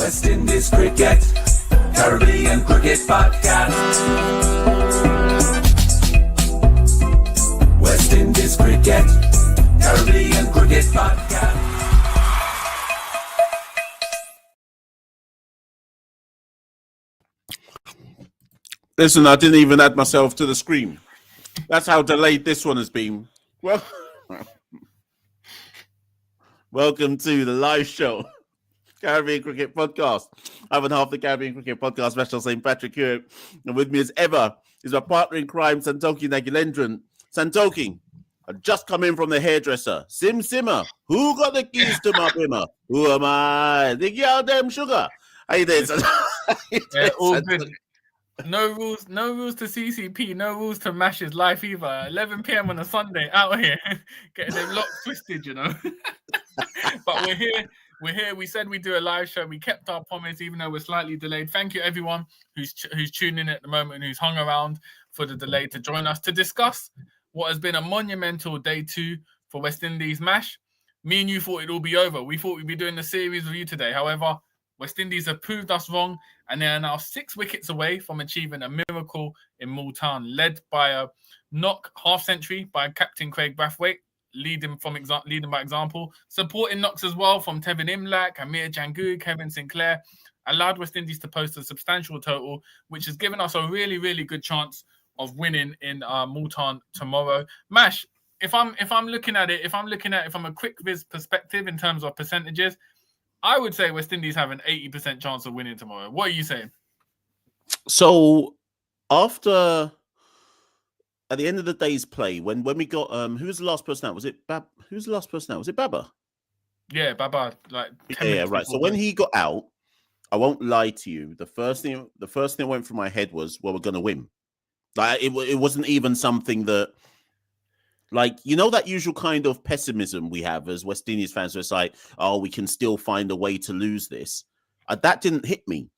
West Indies Cricket, Caribbean Cricket Podcast. West Indies Cricket, Caribbean Cricket Podcast. Listen, I didn't even add myself to the screen. That's how delayed this one has been. Well, welcome to the live show, Caribbean Cricket Podcast. I'm on half the Caribbean Cricket Podcast, Machel St. Patrick here. And with me as ever is my partner in crime, Santokie Nagilendran. Santokie, I just come in from the hairdresser. Simmer, who got the keys to my bimmer? Who am I? The girl them sugar. How you doing, Yeah, all good. No rules to CCP, no rules to Mash's life either. 11 p.m. on a Sunday, out here, getting them locks twisted, you know. But we're here. We said we'd do a live show. We kept our promise, even though we're slightly delayed. Thank you, everyone who's tuning in at the moment and who's hung around for the delay to join us to discuss what has been a monumental day 2 for West Indies. Mash, me and you thought it'd all be over. We thought we'd be doing the series review today. However, West Indies have proved us wrong, and they are now 6 wickets away from achieving a miracle in Multan, led by a knock half-century by captain Craig Brathwaite, leading by example, supporting knocks as well from Tevin Imlak, Amir Jangu, Kevin Sinclair, allowed West Indies to post a substantial total, which has given us a really, really good chance of winning in Multan tomorrow. Mash, if I'm looking at it from a quick viz perspective in terms of percentages, I would say West Indies have an 80% chance of winning tomorrow. What are you saying? So, at the end of the day's play, when we got who was the last person out? Was it Who was the last person out? Was it Baba? Yeah, Baba. Like 10 yeah, right. So when he got out, I won't lie to you. The first thing that went through my head was, well, we're gonna win. Like it wasn't even something that, like, you know, that usual kind of pessimism we have as West Indies fans, where it's like, oh, we can still find a way to lose this. That didn't hit me.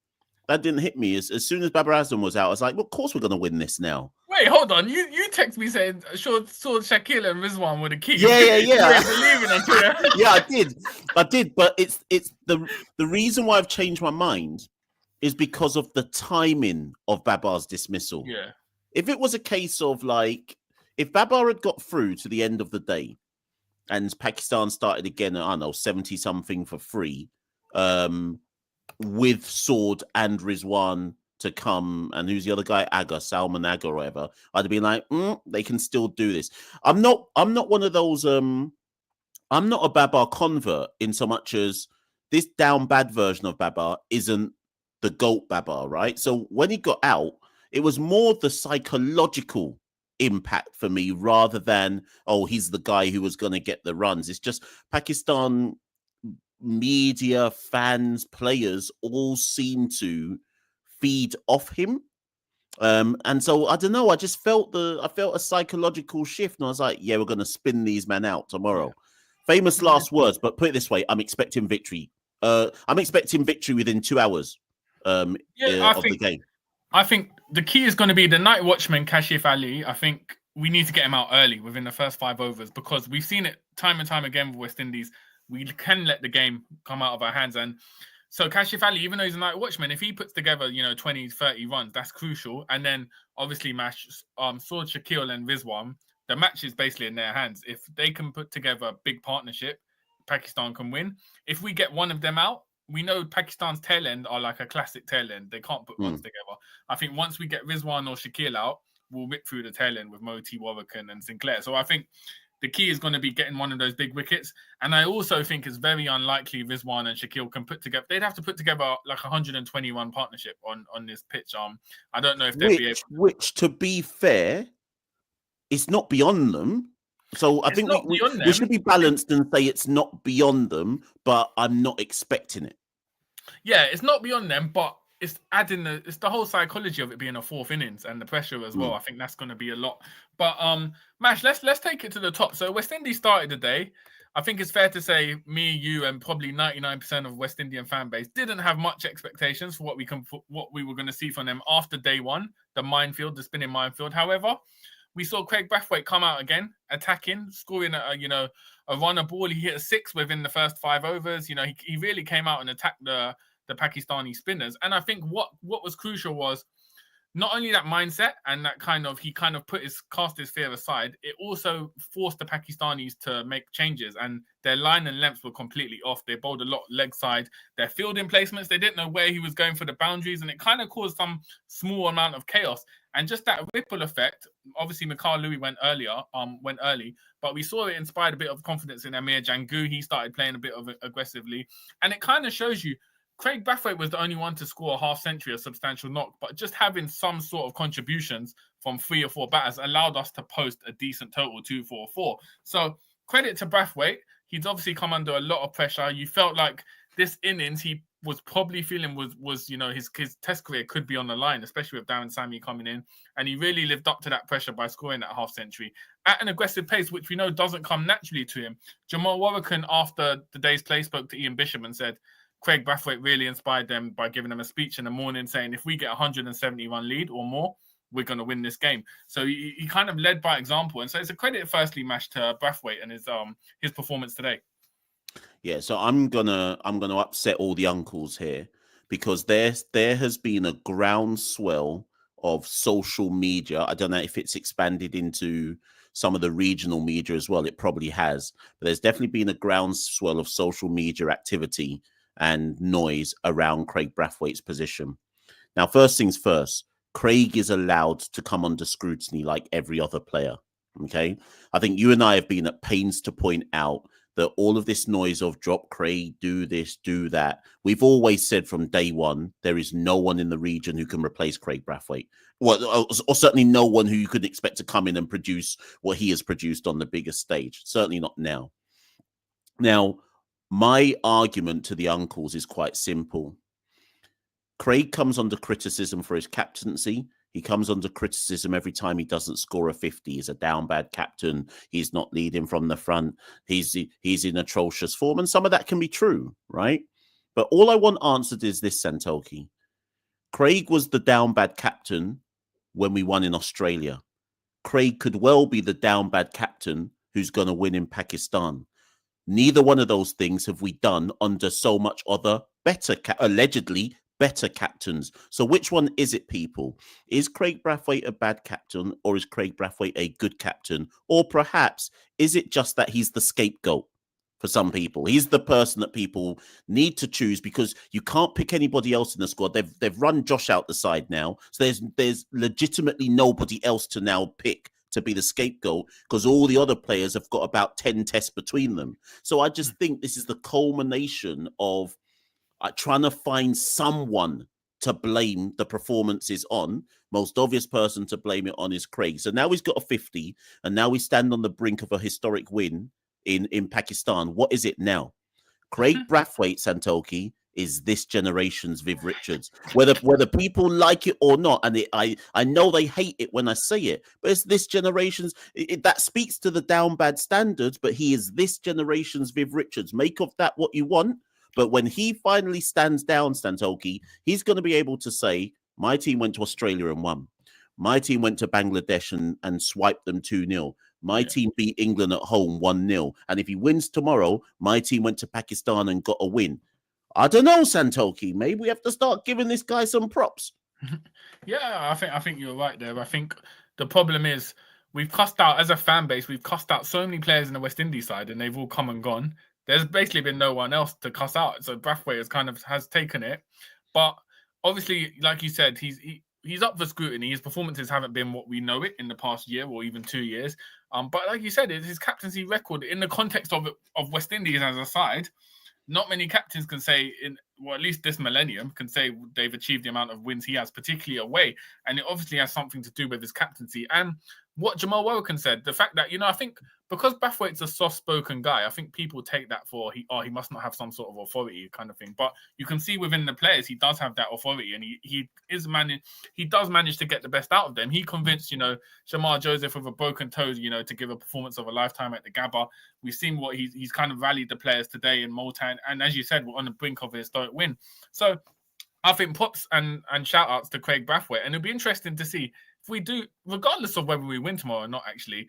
As soon as Babar Azam was out, I was like, well, of course we're going to win this now. Wait, hold on. You text me saying, sure, saw Shakil and Rizwan were the key. Yeah. Yeah, I did. But it's the reason why I've changed my mind is because of the timing of Babar's dismissal. Yeah. If it was a case of, like, if Babar had got through to the end of the day and Pakistan started again at, I don't know, 70-something for free, with Sword and Rizwan to come, and who's the other guy? Salman Aga or whatever, I'd have been like, they can still do this. I'm not one of those, I'm not a Babar convert in so much as this Downbad version of Babar isn't the GOAT Babar, right? So when he got out, it was more the psychological impact for me rather than, oh, he's the guy who was going to get the runs. It's just Pakistan media, fans, players all seem to feed off him. And so I don't know, I just felt a psychological shift, and I was like, yeah, we're going to spin these men out tomorrow. Famous last words, but put it this way, I'm expecting victory. I'm expecting victory within 2 hours of the game. I think the key is going to be the night watchman, Kashif Ali. I think we need to get him out early within the first 5 overs, because we've seen it time and time again with West Indies. We can let the game come out of our hands. And so Kashif Ali, even though he's a night watchman, if he puts together, 20, 30 runs, that's crucial. And then obviously Sword, Shakil and Rizwan, the match is basically in their hands. If they can put together a big partnership, Pakistan can win. If we get one of them out, we know Pakistan's tail end are like a classic tail end. They can't put runs together. I think once we get Rizwan or Shakil out, we'll rip through the tail end with Moti, Warwick and Sinclair. So I think the key is going to be getting one of those big wickets. And I also think it's very unlikely Rizwan and Shakil can put together. They'd have to put together like 120-run partnership on this pitch. I don't know if they'd be able to. Which, to be fair, it's not beyond them. So I think we should be balanced and say it's not beyond them, but I'm not expecting it. Yeah, it's not beyond them, but it's it's the whole psychology of it being a 4th innings and the pressure as well. I think that's going to be a lot. But Mash, let's take it to the top. So West Indies started the day. I think it's fair to say me, you, and probably 99% of West Indian fan base didn't have much expectations for what we were going to see from them after day 1, the spinning minefield. However, we saw Craig Brathwaite come out again, attacking, scoring a runner ball. He hit a 6 within the first 5 overs. He really came out and attacked the the Pakistani spinners. And I think what was crucial was not only that mindset and that he cast his fear aside, it also forced the Pakistanis to make changes, and their line and lengths were completely off. They bowled a lot leg side. Their fielding placements, they didn't know where he was going for the boundaries, and it kind of caused some small amount of chaos. And just that ripple effect, obviously Mikhail Louis went early, but we saw it inspired a bit of confidence in Amir Jangu. He started playing a bit of aggressively, and it kind of shows you Craig Brathwaite was the only one to score a half-century, a substantial knock, but just having some sort of contributions from 3 or 4 batters allowed us to post a decent total 244. So credit to Brathwaite. He's obviously come under a lot of pressure. You felt like this innings he was probably feeling was his test career could be on the line, especially with Darren Sammy coming in, and he really lived up to that pressure by scoring that half-century at an aggressive pace, which we know doesn't come naturally to him. Jamal Warrican, after the day's play, spoke to Ian Bishop and said Craig Brathwaite really inspired them by giving them a speech in the morning saying, if we get 170 run lead or more, we're going to win this game. So he kind of led by example. And so it's a credit, firstly, Mash, to Brathwaite and his performance today. Yeah, so I'm gonna upset all the uncles here, because there has been a groundswell of social media. I don't know if it's expanded into some of the regional media as well. It probably has, but there's definitely been a groundswell of social media activity and noise around Craig Brathwaite's position. Now, first things first, Craig is allowed to come under scrutiny like every other player. Okay, I think you and I have been at pains to point out that all of this noise of drop Craig, do this, do that, we've always said from day one, there is no one in the region who can replace Craig Brathwaite. Well, or certainly no one who you could expect to come in and produce what he has produced on the biggest stage. Certainly not now. Now, my argument to the uncles is quite simple. Craig comes under criticism for his captaincy. He comes under criticism every time he doesn't score a 50. He's a down bad captain. He's not leading from the front. He's in atrocious form. And some of that can be true, right? But all I want answered is this, Santokie. Craig was the down bad captain when we won in Australia. Craig could well be the down bad captain who's going to win in Pakistan. Neither one of those things have we done under so much other allegedly better captains. So which one is it, people? Is Craig Brathwaite a bad captain, or is Craig Brathwaite a good captain? Or perhaps is it just that he's the scapegoat for some people? He's the person that people need to choose because you can't pick anybody else in the squad. They've run Josh out the side now. So there's legitimately nobody else to now pick to be the scapegoat because all the other players have got about 10 tests between them. So I just think this is the culmination of trying to find someone to blame the performances on. Most obvious person to blame it on is Craig. So now he's got a 50 and now we stand on the brink of a historic win in Pakistan. What is it now? Craig Brathwaite, Santokie, is this generation's Viv Richards. Whether people like it or not, and I know they hate it when I say it, but it's this generation's, that speaks to the down bad standards, but he is this generation's Viv Richards. Make of that what you want. But when he finally stands down, Santokie, he's going to be able to say, my team went to Australia and won. My team went to Bangladesh and swiped them 2-0. My team beat England at home 1-0. And if he wins tomorrow, my team went to Pakistan and got a win. I don't know, Santokie. Maybe we have to start giving this guy some props. Yeah, I think you're right there. I think the problem is we've cussed out, as a fan base, we've cussed out so many players in the West Indies side and they've all come and gone. There's basically been no one else to cuss out. So Brathwaite has taken it. But obviously, like you said, he's up for scrutiny. His performances haven't been what we know it in the past year or even 2 years. But like you said, it's his captaincy record in the context of West Indies as a side. Not many captains can say, at least this millennium, can say they've achieved the amount of wins he has, particularly away. And it obviously has something to do with his captaincy. And what Jamal Warrican said, the fact that, I think because Brathwaite's a soft-spoken guy, I think people take that for he must not have some sort of authority kind of thing. But you can see within the players, he does have that authority, and he does manage to get the best out of them. He convinced, Shamar Joseph with a broken toe, to give a performance of a lifetime at the Gabba. We've seen what he's kind of rallied the players today in Multan, and as you said, we're on the brink of a historic win. So I think props and shout outs to Craig Brathwaite, and it'll be interesting to see if we do, regardless of whether we win tomorrow or not, actually,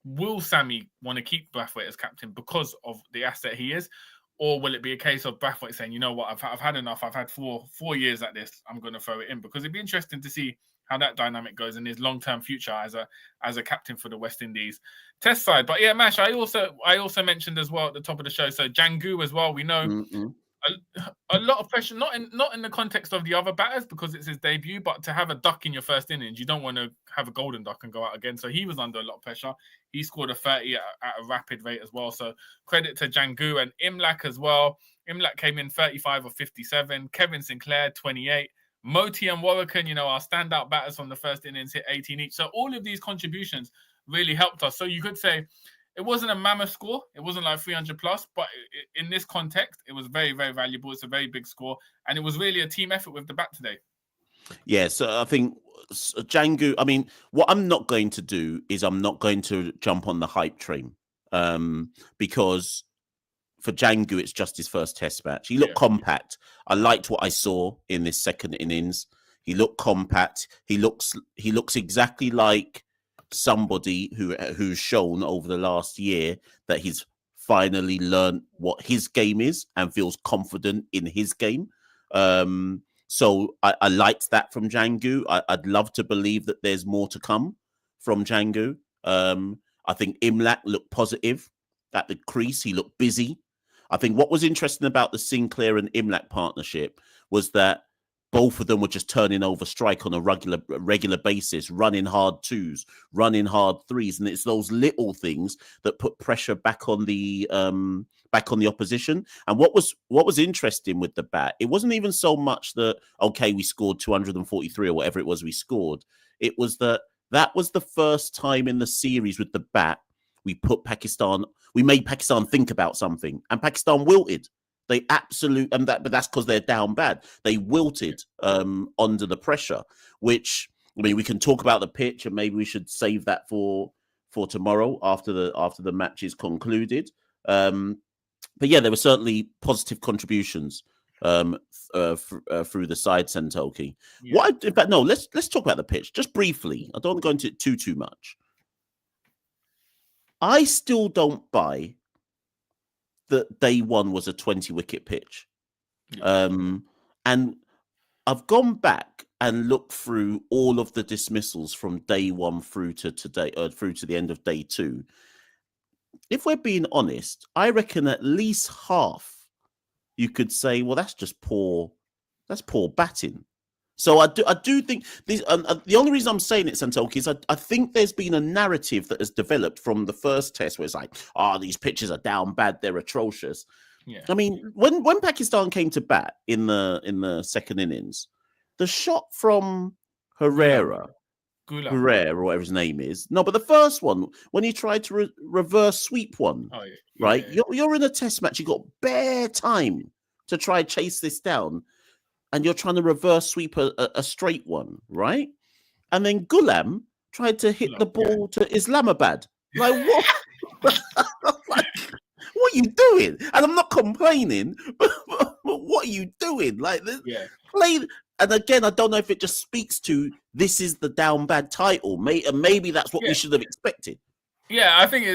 will Sammy want to keep Brathwaite as captain because of the asset he is? Or will it be a case of Brathwaite saying, you know what, I've had enough. I've had four years at this. I'm going to throw it in, because it'd be interesting to see how that dynamic goes in his long-term future as a captain for the West Indies Test side. But yeah, Mash, I also mentioned as well at the top of the show. So Jangu as well. We know a lot of pressure, not in the context of the other batters because it's his debut, but to have a duck in your first innings, you don't want to have a golden duck and go out again. So he was under a lot of pressure. He scored a 30 at a rapid rate as well. So credit to Jangu and Imlak as well. Imlak came in 35 or 57. Kevin Sinclair 28. Moti and Warrican, our standout batters from the first innings, hit 18 each. So all of these contributions really helped us. So you could say it wasn't a mammoth score. It wasn't like 300 plus, but in this context, it was very, very valuable. It's a very big score. And it was really a team effort with the bat today. Yeah, so I think Jangu, I mean, what I'm not going to do is I'm not going to jump on the hype train because for Jangu, it's just his first test match. He looked compact. I liked what I saw in this second innings. He looked compact. He looks exactly like somebody who's shown over the last year that he's finally learned what his game is and feels confident in his game. So I liked that from Jangu. I'd love to believe that there's more to come from Jangu. I think Imlak looked positive at the crease. He looked busy. I think what was interesting about the Sinclair and Imlak partnership was that both of them were just turning over strike on a regular basis, running hard twos, running hard threes, and it's those little things that put pressure back on the opposition. And what was interesting with the bat, it wasn't even so much that we scored 243 or whatever it was we scored. It was that was the first time in the series with the bat we made Pakistan think about something, and Pakistan wilted. They but that's because they're down bad. They wilted under the pressure, which, I mean, we can talk about the pitch and maybe we should save that for tomorrow after the match is concluded. But yeah, there were certainly positive contributions through the side, Santokie. Yeah. Let's talk about the pitch just briefly. I don't want to go into it too much. I still don't buy that day one was a 20-wicket pitch. And I've gone back and looked through all of the dismissals from day one through to today, through to the end of day two. If we're being honest, I reckon at least half you could say, well, that's just poor batting. So I do think these. The only reason I'm saying it, Santokie, is I think there's been a narrative that has developed from the first test where it's like, these pitches are down bad, they're atrocious. Yeah. I mean, when Pakistan came to bat in the second innings, the shot from Herrera, or whatever his name is, no, but the first one when he tried to reverse sweep one, right? Yeah. You're in a test match, you got bare time to try chase this down. And you're trying to reverse sweep a straight one, right? And then Ghulam tried to hit the ball to Islamabad. Like, what? Like, what are you doing? And I'm not complaining, but what are you doing? Like, play. And again, I don't know if it just speaks to this is the Downbad title. Maybe that's what we should have expected. Yeah, I think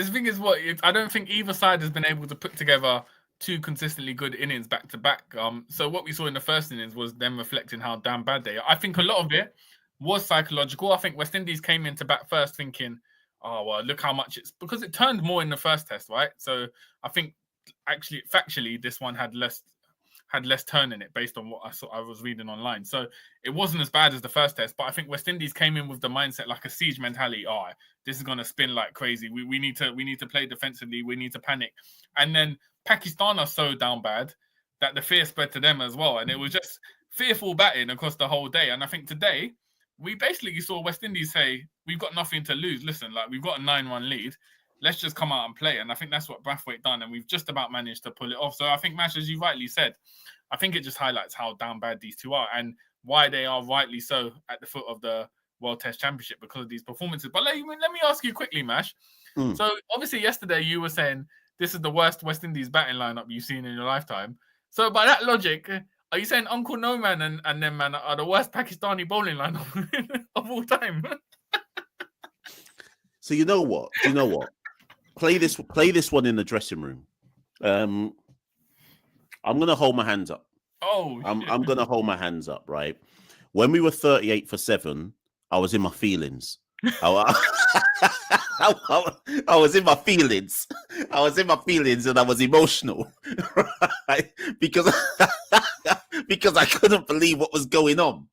I don't think either side has been able to put together two consistently good innings back to back. So what we saw in the first innings was them reflecting how damn bad they are. I think a lot of it was psychological. I think West Indies came into bat first thinking, look how much it's, because it turned more in the first test, right? So I think actually factually this one had less turn in it based on what I was reading online. So it wasn't as bad as the first test, but I think West Indies came in with the mindset like a siege mentality. This is going to spin like crazy. We need to play defensively. We need to panic. And then Pakistan are so down bad that the fear spread to them as well. And it was just fearful batting across the whole day. And I think today, we basically saw West Indies say, we've got nothing to lose. Listen, like, we've got a 9-1 lead. Let's just come out and play. And I think that's what Brathwaite done. And we've just about managed to pull it off. So I think, Mash, as you rightly said, I think it just highlights how down bad these two are and why they are rightly so at the foot of the World Test Championship because of these performances. But let me ask you quickly, Mash. So obviously yesterday you were saying, this is the worst West Indies batting lineup you've seen in your lifetime. So by that logic, are you saying Uncle No Man and them man are the worst Pakistani bowling lineup of all time? So you know what? Play this one in the dressing room. I'm gonna hold my hands up. Oh, I'm gonna hold my hands up, right? When we were 38 for 7, I was in my feelings. I was in my feelings. I was in my feelings and I was emotional, right? Because I couldn't believe what was going on.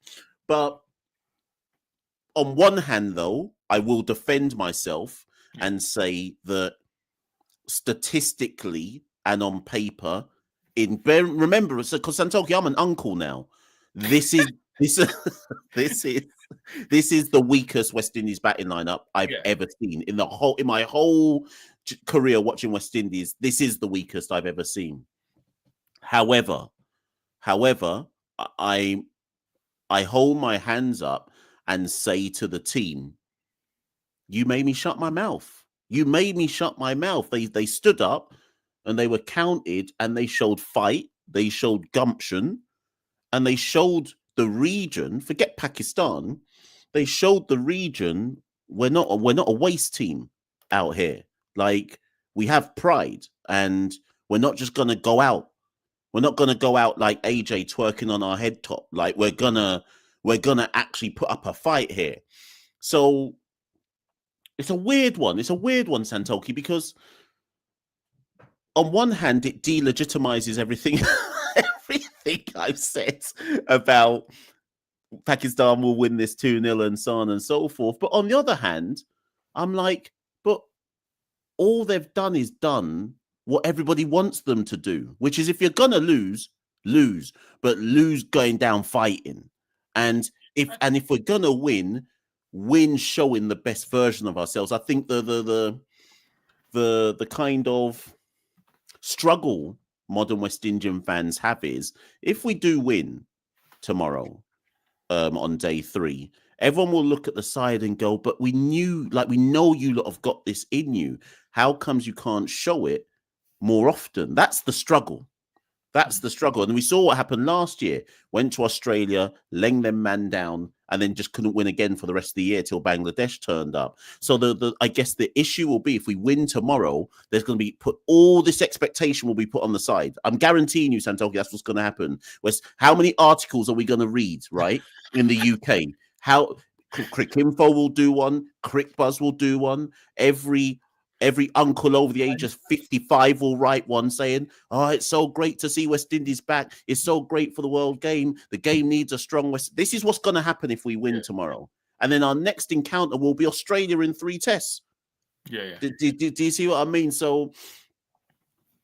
But on one hand, though, I will defend myself and say that statistically and on paper, remember, because Santokie, I'm an uncle now. This is this is the weakest West Indies batting lineup I've ever seen in my whole career watching West Indies. This is the weakest I've ever seen. However, I hold my hands up and say to the team, you made me shut my mouth. You made me shut my mouth. They stood up and they were counted and they showed fight. They showed gumption and they showed the region. Forget Pakistan. They showed the region we're not a waste team out here. Like, we have pride and we're not just gonna go out. We're not gonna go out like AJ twerking on our head top. Like, we're gonna actually put up a fight here. So it's a weird one. It's a weird one, Santokie, because on one hand, it delegitimizes everything I've said about Pakistan will win this 2-0 and so on and so forth. But on the other hand, I'm like, but all they've done is done what everybody wants them to do, which is, if you're going to lose, but lose going down fighting. And if we're going to win showing the best version of ourselves. I think the kind of struggle modern West Indian fans have is, if we do win tomorrow on day 3, everyone will look at the side and go, but we know you lot have got this in you. How comes you can't show it more often? That's the struggle. That's the struggle. And we saw what happened last year. Went to Australia, laying them man down, and then just couldn't win again for the rest of the year till Bangladesh turned up. So I guess the issue will be, if we win tomorrow, there's going to be all this expectation will be put on the side. I'm guaranteeing you, Santokie, that's what's going to happen. How many articles are we going to read, right, in the UK? How Cricinfo will do one, CricBuzz will do one, Every uncle over the age of 55 will write one saying, oh, it's so great to see West Indies back. It's so great for the world game. The game needs a strong West. This is what's going to happen if we win tomorrow. And then our next encounter will be Australia in 3 tests. Yeah. Do you see what I mean? So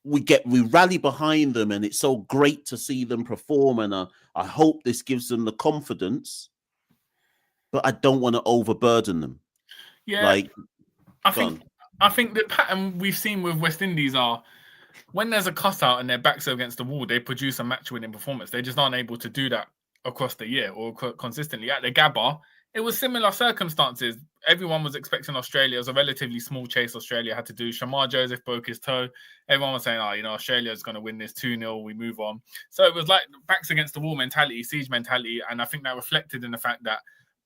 we rally behind them, and it's so great to see them perform. And I hope this gives them the confidence, but I don't want to overburden them. Yeah. I think the pattern we've seen with West Indies are, when there's a cuss-out and their backs are against the wall, they produce a match-winning performance. They just aren't able to do that across the year or consistently. At the Gabba, it was similar circumstances. Everyone was expecting Australia. It was a relatively small chase Australia had to do. Shamar Joseph broke his toe. Everyone was saying, Australia's going to win this 2-0. We move on. So it was like backs against the wall mentality, siege mentality. And I think that reflected in the fact that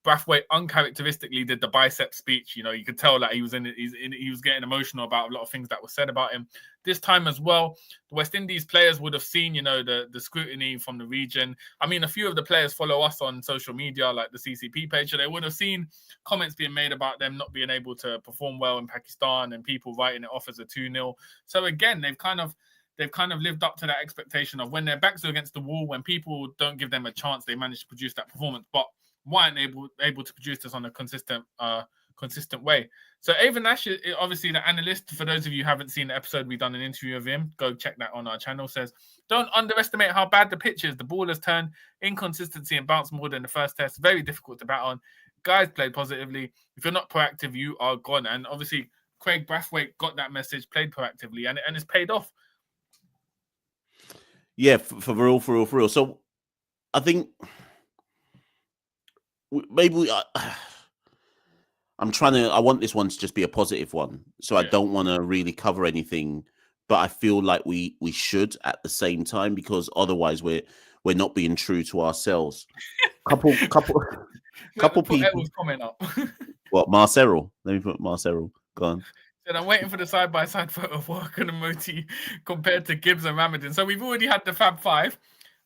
Brathwaite uncharacteristically did the bicep speech. You could tell that he was getting emotional about a lot of things that were said about him. This time as well, the West Indies players would have seen, the scrutiny from the region. I mean, a few of the players follow us on social media, like the CCP page, so they would have seen comments being made about them not being able to perform well in Pakistan and people writing it off as a 2-0. So again, they've kind of lived up to that expectation of, when their backs are against the wall, when people don't give them a chance, they manage to produce that performance. But weren't able to produce this on a consistent way. So Ava Nash, obviously the analyst, for those of you who haven't seen the episode, we've done an interview of him, go check that on our channel, says, don't underestimate how bad the pitch is. The ball has turned, inconsistency and bounce more than the first test. Very difficult to bat on. Guys played positively. If you're not proactive, you are gone. And obviously Craig Brathwaite got that message, played proactively, and it's paid off. Yeah, for real. So I think maybe I want this one to just be a positive one. So I don't want to really cover anything, but I feel like we should at the same time, because otherwise we're not being true to ourselves. Couple people. Comment up. What, Marcelo? Let me put Marcelo. Go on. Then I'm waiting for the side-by-side photo of Walker and Moti compared to Gibbs and Ramadan. So we've already had the Fab Five.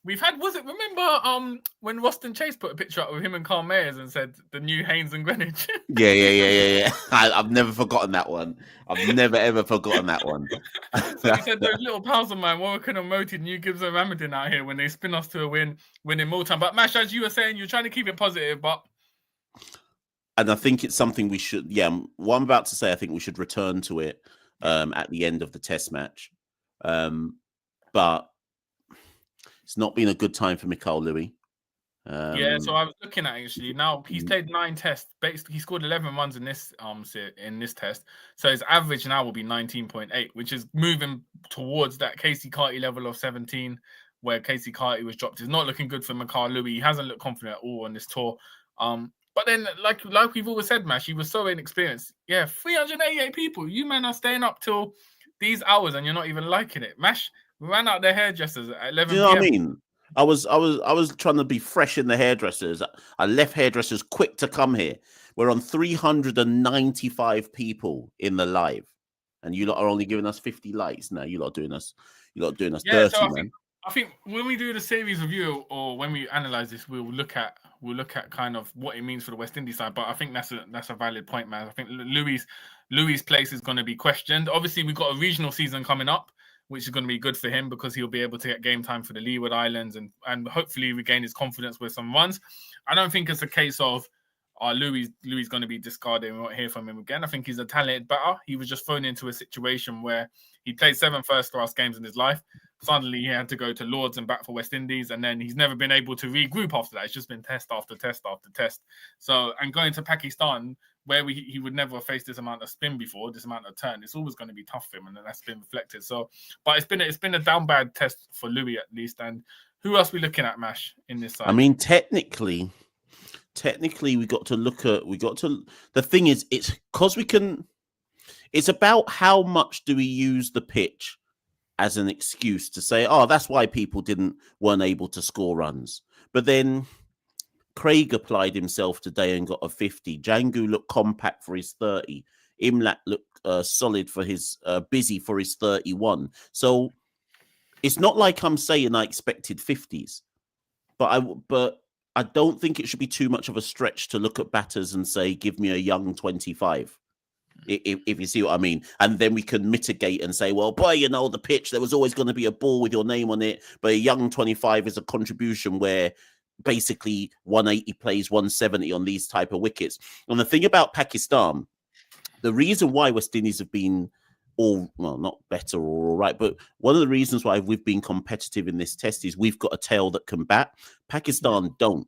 We've had, remember when Roston Chase put a picture up with him and Carl Mayers and said the new Haynes and Greenwich? Yeah. I've never forgotten that one. I've never ever forgotten that one. So he said those little pals of mine, Walker and Moti, new Gibbs and Ramadan out here when they spin us to a win in Multan. But Mash, as you were saying, you're trying to keep it positive, but. And I think it's something we should, what I'm about to say, I think we should return to it at the end of the test match. But it's not been a good time for Machel Louis. So I was looking at actually. Now he's played 9 tests. He scored 11 runs in this test. So his average now will be 19.8, which is moving towards that Casey Carty level of 17, where Casey Carty was dropped. It's not looking good for Machel Louis. He hasn't looked confident at all on this tour. But then, like we've always said, Mash, he was so inexperienced. Yeah, 388 people. You men are staying up till these hours and you're not even liking it. Mash, we ran out their hairdressers at 11 Do you know what I mean? I was trying to be fresh in the hairdressers. I left hairdressers quick to come here. We're on 395 people in the live, and you lot are only giving us 50 likes. Now you lot doing us dirty, so man. I think when we do the series review or when we analyze this, we'll look at kind of what it means for the West Indies side. But I think that's a valid point, man. I think Louis' place is going to be questioned. Obviously, we've got a regional season coming up, which is going to be good for him because he'll be able to get game time for the Leeward Islands and hopefully regain his confidence with some runs. I don't think it's a case of Louis going to be discarded and we won't hear from him again. I think he's a talented batter. He was just thrown into a situation where he played 7 first-class games in his life. Suddenly he had to go to Lords and bat for West Indies, and then he's never been able to regroup after that. It's just been test after test after test. So, and going to Pakistan, where he would never have faced this amount of spin before, this amount of turn, it's always going to be tough for him, and that's been reflected. So, but it's been a down bad test for Louis at least. And who else are we looking at, Mash, in this side? I mean, technically, we got to the thing is, it's because it's about how much do we use the pitch as an excuse to say, oh, that's why people weren't able to score runs. But then Craig applied himself today and got a 50. Django looked compact for his 30. Imlat looked solid for his busy for his 31. So it's not like I'm saying I expected 50s, but I don't think it should be too much of a stretch to look at batters and say, give me a young 25. If you see what I mean. And then we can mitigate and say, well, boy, the pitch, there was always going to be a ball with your name on it. But a young 25 is a contribution where basically 180 plays 170 on these type of wickets. And the thing about Pakistan, the reason why West Indies have been not better or all right, but one of the reasons why we've been competitive in this test is we've got a tail that can bat. Pakistan don't.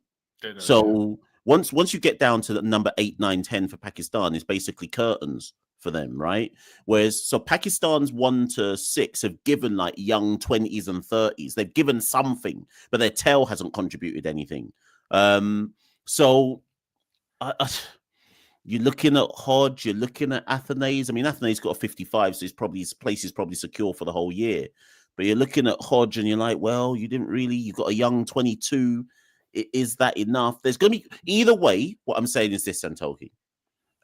So once you get down to the number 8, 9, 10 for Pakistan, it's basically curtains for them, right? So Pakistan's 1 to 6 have given like young 20s and 30s. They've given something, but their tail hasn't contributed anything. So you're looking at Hodge, you're looking at Athanase. I mean, Athanase got a 55, so his place is probably secure for the whole year. But you're looking at Hodge and you're like, well, you got a young 22. Is that enough? There's going to be either way. What I'm saying is this, Santokie,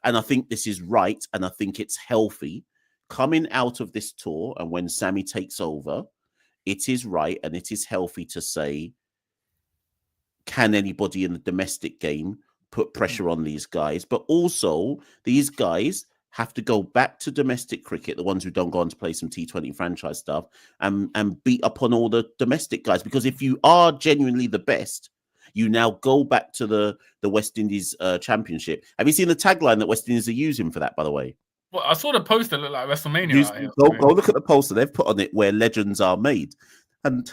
and I think this is right, and I think it's healthy coming out of this tour. And when Sammy takes over, it is right and it is healthy to say, can anybody in the domestic game put pressure on these guys? But also, these guys have to go back to domestic cricket, the ones who don't go on to play some T20 franchise stuff, and beat up on all the domestic guys. Because if you are genuinely the best, you now go back to the West Indies Championship. Have you seen the tagline that West Indies are using for that, by the way? Well, I saw the poster look like WrestleMania. Go look at the poster. They've put on it where legends are made. And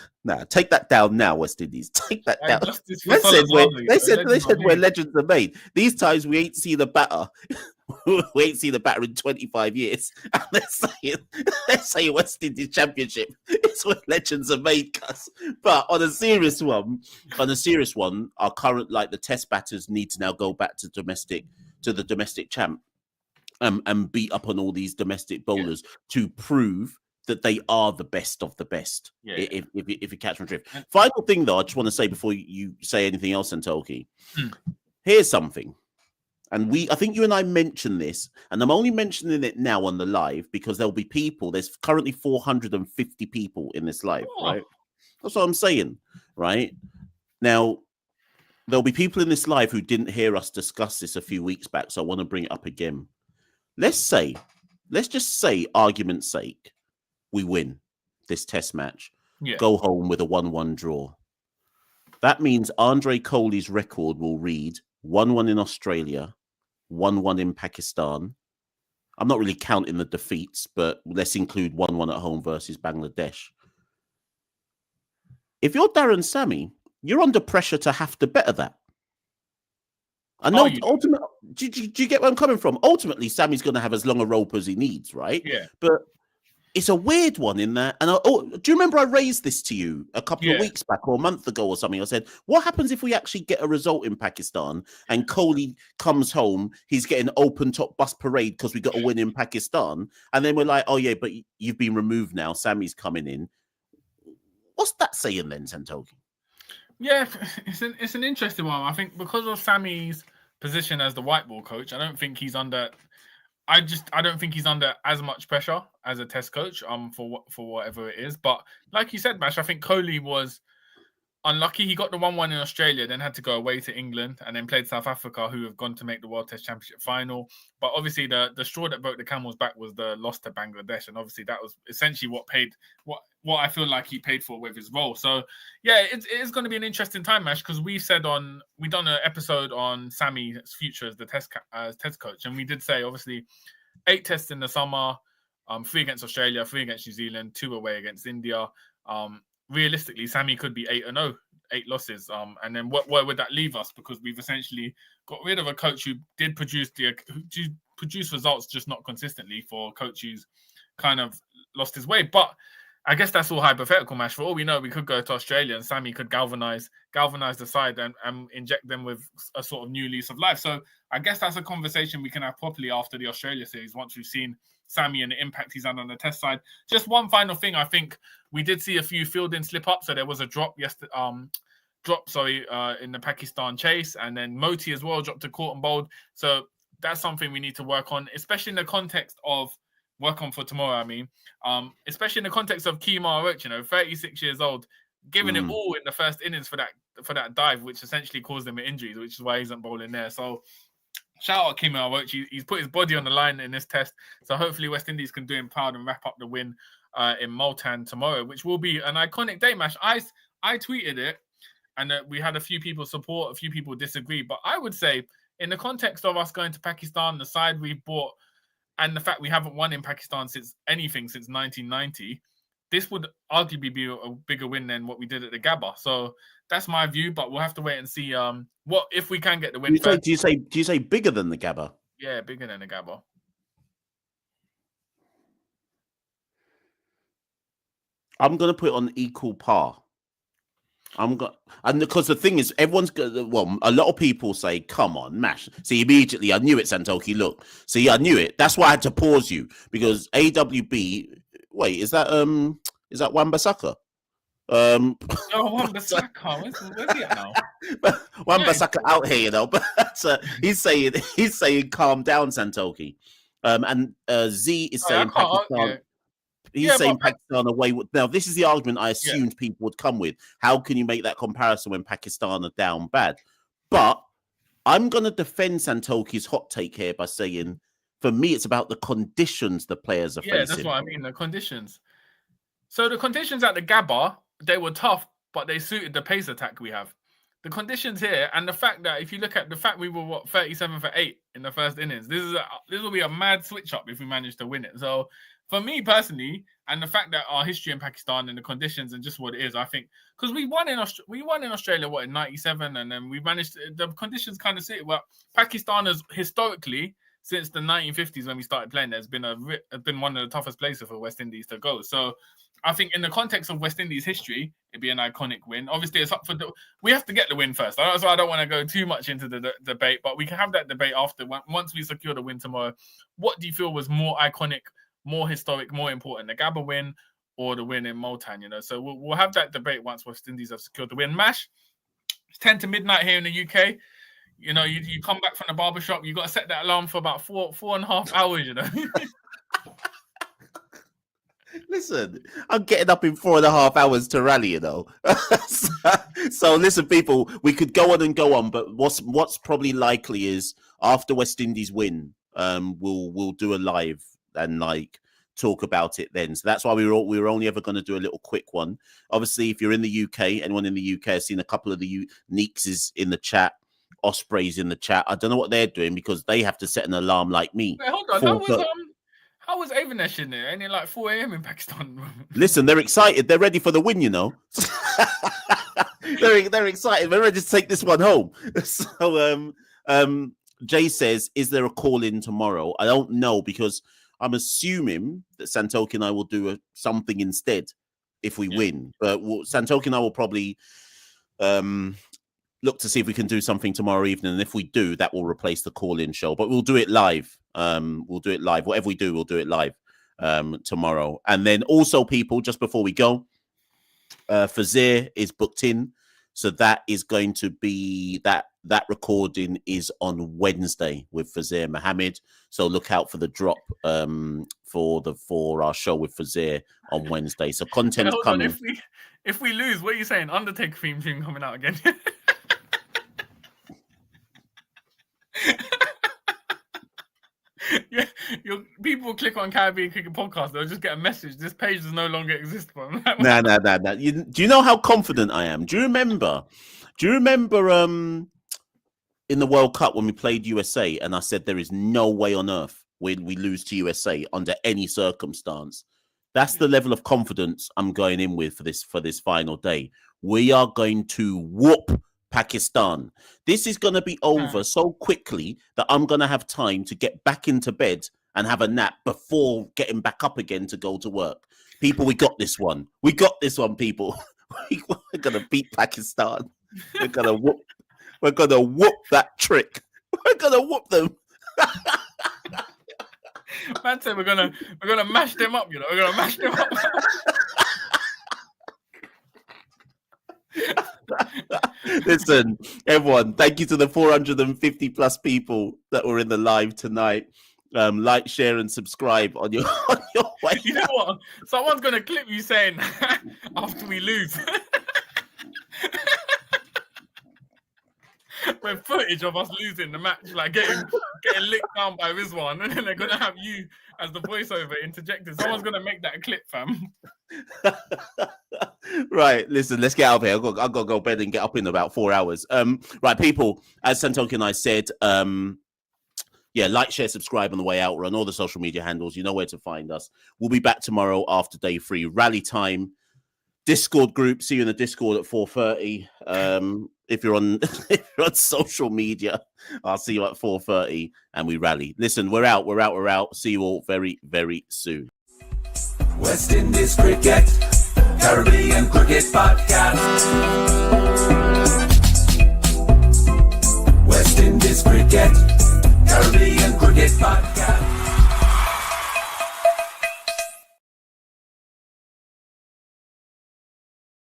take that down now, West Indies. Take that down. They said where legends are made. These times we ain't seen the batter. We ain't seen the batter in 25 years. And they're saying West Indies Championship. It's where legends are made, cuz. But on a serious one, our current, like the test batters need to now go back to the domestic champ and beat up on all these domestic bowlers to prove that they are the best of the best. If you catch my drift. Final thing, though, I just want to say before you say anything else, Santokie. Here's something. and I think you and I mentioned this, and I'm only mentioning it now on the live because there'll be people. There's currently 450 people in this live, right? That's what I'm saying, right? Now, there'll be people in this live who didn't hear us discuss this a few weeks back, so I want to bring it up again. Let's just say, argument's sake, we win this test match, go home with a 1-1 draw. That means Andre Coley's record will read 1-1 in Australia, 1-1 in Pakistan. I'm not really counting the defeats, but let's include 1-1 at home versus Bangladesh. If you're Darren Sammy, you're under pressure to have to better that. I know. Ultimately, do you get where I'm coming from? Ultimately, Sammy's going to have as long a rope as he needs, right? Yeah. But it's a weird one in that. And do you remember I raised this to you a couple of weeks back or a month ago or something? I said, what happens if we actually get a result in Pakistan and Kohli comes home, he's getting open top bus parade because we got a win in Pakistan. And then we're like, oh yeah, but you've been removed now. Sammy's coming in. What's that saying then, Santokie? Yeah, it's an interesting one. I think because of Sammy's position as the white ball coach, I don't think he's under as much pressure as a test coach for whatever it is. But like you said, Mash, I think Kohli was unlucky. He got the 1-1 in Australia, then had to go away to England and then played South Africa, who have gone to make the World Test Championship final. But obviously the straw that broke the camel's back was the loss to Bangladesh. And obviously that was essentially what I feel like he paid for with his role. So yeah, it is going to be an interesting time, Mash, because we've done an episode on Sammy's future as the test coach. And we did say, obviously, 8 tests in the summer, 3 against Australia, 3 against New Zealand, 2 away against India. Realistically, Sammy could be 8-0, 8 losses. And then where would that leave us? Because we've essentially got rid of a coach who did produce results, just not consistently, for a coach who's kind of lost his way. But I guess that's all hypothetical, Mash. For all we know, we could go to Australia and Sammy could galvanize the side and inject them with a sort of new lease of life. So I guess that's a conversation we can have properly after the Australia series, once we've seen Sammy and the impact he's had on the test side. Just one final thing, I think we did see a few fielding slip up. So there was a drop yesterday, in the Pakistan chase, and then Moti as well dropped a caught and bowled. So that's something we need to work on, especially in the context of for tomorrow. I mean, especially in the context of Kemar Roach, 36 years old, giving it all in the first innings for that dive, which essentially caused him an injury, which is why he isn't bowling there. So shout out Kemar Roach. He's put his body on the line in this test. So hopefully West Indies can do him proud and wrap up the win in Multan tomorrow, which will be an iconic day, Mash. I tweeted it, and we had a few people support, a few people disagree. But I would say, in the context of us going to Pakistan, the side we've bought, and the fact we haven't won in Pakistan since 1990, this would arguably be a bigger win than what we did at the Gabba. So that's my view, but we'll have to wait and see what if we can get the win. Do you say bigger than the Gabba? Yeah, bigger than the Gabba. I'm gonna put it on equal par. And because the thing is, a lot of people say, come on, Mash. See, immediately I knew it, Santokie. Look, see, I knew it. That's why I had to pause you, because AWB. Wait, is that Wan-Bissaka? No, Wan-Bissaka. Where's he at now? Wan-Bissaka out here, but he's saying calm down, Santokie. And Z is saying Pakistan. He's saying Pakistan away. Now, this is the argument I assumed people would come with. How can you make that comparison when Pakistan are down bad? But I'm going to defend Santokie's hot take here by saying, for me, it's about the conditions the players are facing. Yeah, that's what I mean, the conditions. So the conditions at the Gabba, they were tough, but they suited the pace attack we have. The conditions here, and the fact that if you look at the fact we were 37 for 8 in the first innings, this will be a mad switch up if we manage to win it. So for me personally, and the fact that our history in Pakistan and the conditions and just what it is, I think, because we won in Australia in '97, and then we managed the conditions kind of suited. Well, Pakistan has historically, since the 1950s when we started playing, there's been one of the toughest places for West Indies to go. So I think in the context of West Indies history, it'd be an iconic win. Obviously, it's up for we have to get the win first. So I don't want to go too much into the debate, but we can have that debate after, once we secure the win tomorrow. What do you feel was more iconic, more historic, more important, the Gabba win or the win in Multan? So we'll have that debate once West Indies have secured the win. Mash, it's 10 to midnight here in the UK. You know, you come back from the barbershop, you got to set that alarm for about 4.5 hours, you know. Listen, I'm getting up in 4.5 hours to rally, you know. So listen, people, we could go on and go on, but what's probably likely is after West Indies win, we'll do a live and like talk about it then. So that's why we were only ever going to do a little quick one. Obviously, if you're in the UK, anyone in the UK has seen a couple of the Neeks is in the chat, Ospreys in the chat. I don't know what they're doing because they have to set an alarm like me. Wait, hold on, how was Avanesh in there? Only like 4 a.m. in Pakistan. Listen, they're excited. They're ready for the win, you know. they're excited. They're ready to take this one home. So, Jay says, "Is there a call in tomorrow?" I don't know because I'm assuming that Santokie and I will do something instead if we win. But Santokie and I will probably look to see if we can do something tomorrow evening. And if we do, that will replace the call-in show. But we'll do it live. We'll do it live. Whatever we do, we'll do it live tomorrow. And then also, people, just before we go, Fazir is booked in. So that is going to be that recording is on Wednesday with Fazir Mohammed. So look out for the drop for our show with Fazir on Wednesday. So content coming. If we lose, what are you saying? Undertaker theme tune coming out again. Yeah, people click on Caribbean Cricket Podcast, they'll just get a message. This page does no longer exist. Nah. Do you know how confident I am? Do you remember in the World Cup when we played USA and I said there is no way on earth we lose to USA under any circumstance? That's the level of confidence I'm going in with for this final day. We are going to whoop Pakistan. This is going to be over so quickly that I'm going to have time to get back into bed and have a nap before getting back up again to go to work. People, we got this one. We got this one, people. We're going to beat Pakistan. We're going to whoop that trick. We're going to whoop them. Man said we're gonna mash them up, you know. We're gonna mash them up. Listen, everyone, thank you to the 450 plus people that were in the live tonight. Like, share, and subscribe on your way. You know what? Someone's gonna clip you saying after we lose. With footage of us losing the match, like getting licked down by Rizwan, and then they're gonna have you as the voiceover interjected. Someone's gonna make that a clip, fam. Right, listen, let's get out of here. I've got to go to bed and get up in about 4 hours. Right, people, as Santokie and I said, like, share, subscribe on the way out. We're on all the social media handles. You know where to find us. We'll be back tomorrow after day 3, rally time. Discord group. See you in the Discord at 4:30. If you're on social media, I'll see you at 4:30 and we rally. Listen, we're out. See you all very, very soon. West Indies Cricket, Caribbean Cricket Podcast.